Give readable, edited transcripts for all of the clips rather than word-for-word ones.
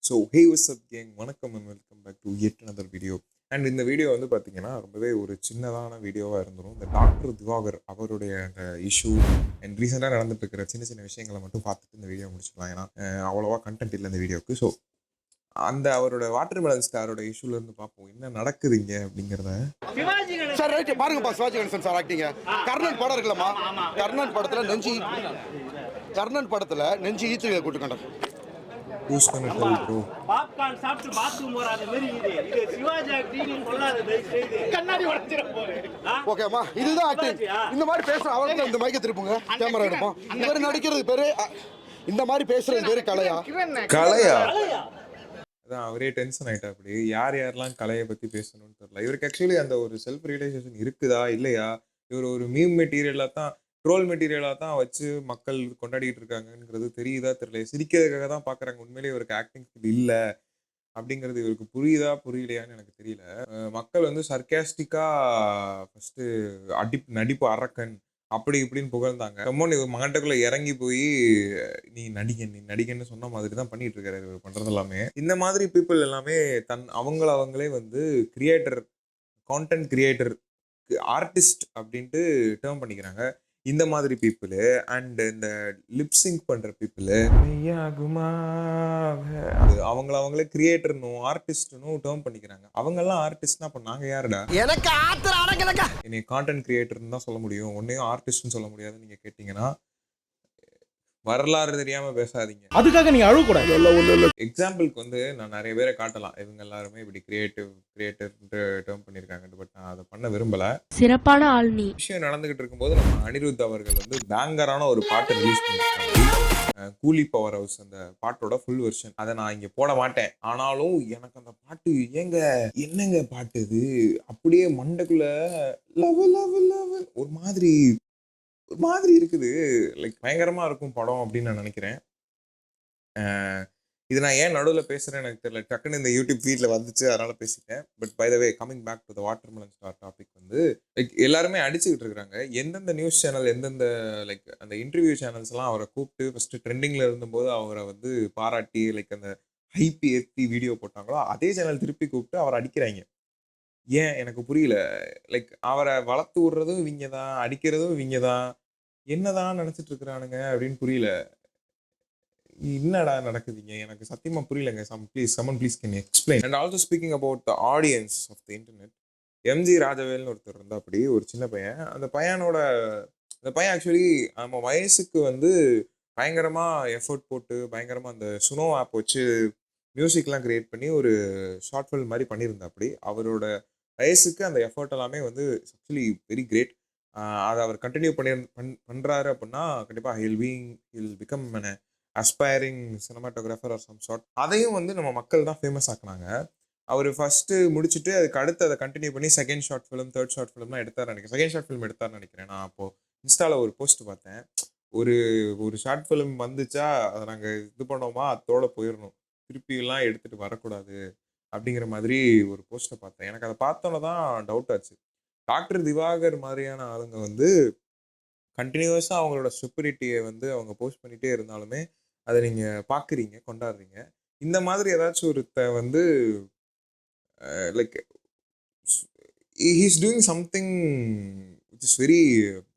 So hey what's up gang, வணக்கம் and welcome back to yet another video. And இந்த video வந்து பார்த்தீங்கன்னா ரொம்பவே ஒரு சின்னதான வீடியோவாக இருந்துடும். இந்த டாக்டர் திவாகர் அவருடைய அந்த இஷ்யூ அண்ட் ரீசெண்டாக நடந்துட்டு இருக்கிற சின்ன சின்ன விஷயங்களை மட்டும் பார்த்துட்டு இந்த வீடியோ முடிச்சுக்கலாம். ஏன்னா அவ்வளோவா கண்டென்ட் இல்லை இந்த வீடியோக்கு. ஸோ அந்த அவரோட வாட்டர் மெலன் ஸ்டாரோட இஷ்யூல இருந்து பார்ப்போம் என்ன நடக்குதுங்க அப்படிங்கிறத. சார் ரைட் பாருங்கப்பா, சிவாஜி கணேசன் சார் ஆக்டிங்க. கர்ணன் படம் இருக்குல்லம்மா, கர்ணன் படத்துல நெஞ்சு ஈத்துகளை கூட்டுக்கண்டேன். யூஸ் பண்ண ப்ரோ பாப்கார்ன் சாப்பிட்டு பாத்ரூம் போறாத மாதிரி இது சிவாஜி ஆக்டிங் கொள்ளாத கண்ணாடி உடைச்சிர போறே. ஓகேம்மா, இதுதான் ஆக்டிங். இந்த மாதிரி பேசுற அவருக்கு இந்த மைக்க திருப்புங்க, கேமரா எடுப்போம். இவர் நடிக்கிறது பேரு, இந்த மாதிரி பேசுறது பேரு கலையா? அதான் அவரே டென்ஷன் ஆயிட்டா. அப்படி யார் யாரெல்லாம் கலையை பற்றி பேசணும்னு தெரியல இவருக்கு. ஆக்சுவலி அந்த ஒரு செல்ஃப் ரியலைசேஷன் இருக்குதா இல்லையா? இவர் ஒரு மீம் மெட்டீரியலாக தான், ட்ரோல் மெட்டீரியலாக தான் வச்சு மக்கள் கொண்டாடிட்டு இருக்காங்கங்கிறது தெரியுதா தெரியல. சிரிக்கிறதுக்காக தான் பார்க்குறாங்க. உண்மையிலேயே இவருக்கு ஆக்டிங் ஸ்கில் இல்லை அப்படிங்கிறது இவருக்கு புரியுதா புரியலையான்னு எனக்கு தெரியல. மக்கள் வந்து சர்க்காஸ்டிக்காக ஃபஸ்ட்டு நடிப்பு அரக்கன் அப்படி இப்படின்னு புகழ்ந்தாங்க. ரொம்ப மகட்டுக்குள்ள இறங்கி போய் நீ நடிகன்னு சொன்ன மாதிரி தான் பண்ணிட்டு இருக்காரு இவர் பண்றது எல்லாமே. இந்த மாதிரி பீப்புள் எல்லாமே அவங்களே வந்து கிரியேட்டர், கான்டென்ட் கிரியேட்டர், ஆர்டிஸ்ட் அப்படின்ட்டு டேர்ம் பண்ணிக்கிறாங்க. இந்த மாதிரி பீப்புள் அண்ட் இந்த லிப்சிங் பண்ற பீப்புள் அவங்களே கிரியேட்டர்னும் ஆர்டிஸ்ட்னும் டேர்ம் பண்ணிக்கிறாங்க. அவங்க எல்லாம் ஆர்டிஸ்ட்னா அப்ப நாங்க யாருடா? எனக்கு ஆத்திர அடங்கலங்க. என்னை கான்டென்ட் கிரியேட்டர்னு தான் சொல்ல முடியும், ஒன்னையும் ஆர்டிஸ்ட்னு சொல்ல முடியாதுன்னு நீங்க கேட்டீங்கன்னா வரலாறு தெரியாம பேசாதீங்க. அதுக்காக நீ அழுவ கூடாது. எக்ஸாம்பிளுக்கு வந்து நான் நிறைய பேரை காட்டலாம். இவங்க எல்லாருமே இப்படி கிரியேட்டர் டேர்ம் பண்ணியிருக்காங்க. பட் நான் அதை பண்ண விரும்பல. சிறப்பான ஆள் நீ. விஷயம் நடந்துகிட்டு இருக்கும்போது நம்ம அனிருத் அவர்கள் வந்து பேங்கரான ஒரு பாட்டு ரிலீஸ் பண்ணிருக்காங்க. கூலி பவர் ஹவுஸ் அந்த பாட்டோட ஃபுல் வெர்ஷன். அதை நான் இங்க போட மாட்டேன். ஆனாலும் எனக்கு அந்த பாட்டு என்னங்க பாட்டு இது, அப்படியே மண்டைக்குள்ள லவ் லவ் லவ் ஒரு மாதிரி இருக்குது. லைக் பயங்கரமா இருக்கும் படம் அப்படின்னு நான் நினைக்கிறேன். இது நான் ஏன் நடுவில் பேசுறேன்னு எனக்கு தெரியல. டக்குன்னு இந்த யூடியூப் ஃபீட்ல வந்துச்சு, அதனால பேசிட்டேன். But by the way, coming back to the watermelon star topic வந்து லைக் எல்லாருமே அடிச்சுக்கிட்டு இருக்காங்க. எந்தெந்த நியூஸ் சேனல், எந்தெந்த லைக் அந்த இன்டர்வியூ சேனல்ஸ் எல்லாம் அவரை கூப்பிட்டு ஃபர்ஸ்ட் ட்ரெண்டிங்ல இருந்தபோது அவரை வந்து பாராட்டி லைக் அந்த ஹைப் ஏற்றி வீடியோ போட்டாங்களோ, அதே சேனல் திருப்பி கூப்பிட்டு அவரை அடிக்கிறாங்க. ஏன் எனக்கு புரியல. லைக் அவரை வளர்த்து விடுறதும் இவங்க தான், அடிக்கிறதும் இவங்க தான். என்னதான் நினைச்சிட்டு இருக்கிறானுங்க அப்படின்னு புரியல. என்னடா நடக்குதுங்க, எனக்கு சத்தியமா புரியலங்க. someone please can explain. And also speaking about the audience of the internet, MG ராஜவேல்னு ஒருத்தர் இருந்தா, அப்படி ஒரு சின்ன பையன். அந்த பையன் ஆக்சுவலி நம்ம வயசுக்கு வந்து பயங்கரமா எஃபர்ட் போட்டு பயங்கரமா அந்த சுனோ ஆப் வச்சு மியூசிக்லாம் கிரியேட் பண்ணி ஒரு ஷார்ட் ஃபில்ம் மாதிரி பண்ணியிருந்தா. அப்படி அவரோட வயசுக்கு அந்த எஃபர்ட் எல்லாமே வந்து ஆக்சுவலி வெரி கிரேட். அதை அவர் கண்டினியூ பண்றாரு அப்படின்னா கண்டிப்பா he'll become an aspiring cinematographer or some short. அதையும் வந்து நம்ம மக்கள் தான் ஃபேமஸ் ஆக்குனாங்க. அவர் ஃபர்ஸ்ட் முடிச்சுட்டு அதுக்கு அடுத்து அதை கண்டினியூ பண்ணி second short film, third short ஃபிலிம்லாம் எடுத்தார் நினைக்கிறேன். செகண்ட் ஷார்ட் ஃபிலிம் எடுத்தார்னு நினைக்கிறேன். நான் அப்போ இன்ஸ்டாவில் ஒரு போஸ்ட் பார்த்தேன். ஒரு ஷார்ட் ஃபிலிம் வந்துச்சா அதை நாங்கள் இது பண்ணோமா அதோட போயிடணும், திருப்பிலாம் எடுத்துட்டு வரக்கூடாது அப்படிங்கிற மாதிரி ஒரு போஸ்ட்டை பார்த்தேன். எனக்கு அதை பார்த்தோன்னே தான் டவுட் ஆச்சு. டாக்டர் திவாகர் மாதிரியான ஆளுங்க வந்து கண்டினியூஸாக அவங்களோட சுப்பரிட்டியை வந்து அவங்க போஸ்ட் பண்ணிகிட்டே இருந்தாலுமே அதை நீங்கள் பார்க்குறீங்க, கொண்டாடுறீங்க. இந்த மாதிரி ஏதாச்சும் ஒருத்த வந்து like he's doing something which is very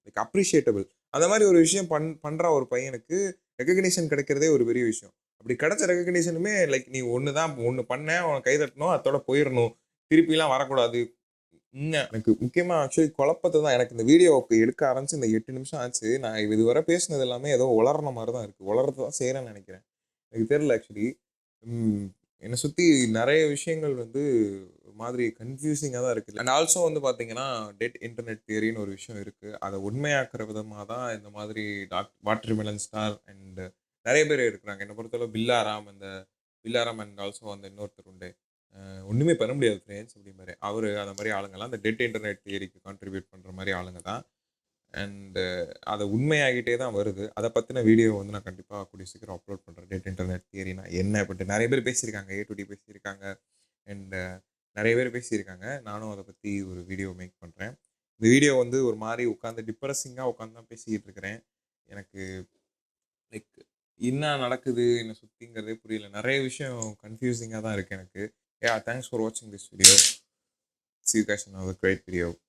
like appreciable. அந்த மாதிரி ஒரு விஷயம் பண்ணுற ஒரு பையனுக்கு ரெகக்னிஷன் கிடைக்கிறதே ஒரு பெரிய விஷயம். அப்படி கிடைச்ச ரெகக்னிஷனுமே லைக் நீ ஒன்று பண்ண, உனக்கு கை தட்டணும், அதோட போயிடணும், திருப்பிலாம் வரக்கூடாது. எனக்கு முக்கியமாக ஆக்சுவலி குழப்பத்தை தான். எனக்கு இந்த வீடியோவுக்கு எடுக்க ஆரம்பிச்சு இந்த 8 நிமிஷம் ஆச்சு. நான் இதுவரை பேசினது எல்லாமே ஏதோ உளர்ன மாதிரி தான் இருக்குது. உளர்றது தான் செய்கிறேன்னு நினைக்கிறேன். எனக்கு தெரியல ஆக்சுவலி. என்னை சுற்றி நிறைய விஷயங்கள் வந்து ஒரு மாதிரி கன்ஃபியூசிங்காக தான் இருக்குது. அண்ட் ஆல்சோ வந்து பார்த்தீங்கன்னா டெட் இன்டர்நெட் தியரின்னு ஒரு விஷயம் இருக்குது. அதை உண்மையாக்குற விதமாக தான் இந்த மாதிரி வாட்டர் மெலன் ஸ்டார் அண்ட் நிறைய பேர் இருக்கிறாங்க. என்னை பொறுத்தளவு பில்லாராம் அண்ட் ஆல்சோ அந்த இன்னொருத்தர் உண்டு, ஒன்றுமே பண்ண முடியாது ஃப்ரெண்ட்ஸ் அப்படி மாதிரி. அவர் அந்த மாதிரி ஆளுங்கெல்லாம் அந்த டெட் இன்டர்நெட் தியரிக்கு கான்ட்ரிபியூட் பண்ணுற மாதிரி ஆளுங்க தான். அண்டு அதை உண்மையாகிட்டே தான் வருது. அதை பற்றின வீடியோ வந்து நான் கண்டிப்பாக கூடிய சீக்கிரம் அப்லோட் பண்ணுறேன். டெட் இன்டர்நெட் தியரினா என்ன அப்படின்ட்டு நிறைய பேர் பேசியிருக்காங்க. A2D பேசியிருக்காங்க அண்டு நிறைய பேர் பேசியிருக்காங்க. நானும் அதை பற்றி ஒரு வீடியோ மேக் பண்ணுறேன். இந்த வீடியோ வந்து ஒரு மாதிரி உட்காந்து டிப்ரெஸிங்காக உட்காந்து தான் பேசிக்கிட்டு இருக்கிறேன். எனக்கு லைக் என்ன நடக்குது என்ன சுற்றிங்கிறதே புரியல. நிறைய விஷயம் கன்ஃபியூசிங்காக தான் இருக்குது எனக்கு. தேங்க்ஸ் ஃபார் வாட்சிங் this video. See you guys in another great video.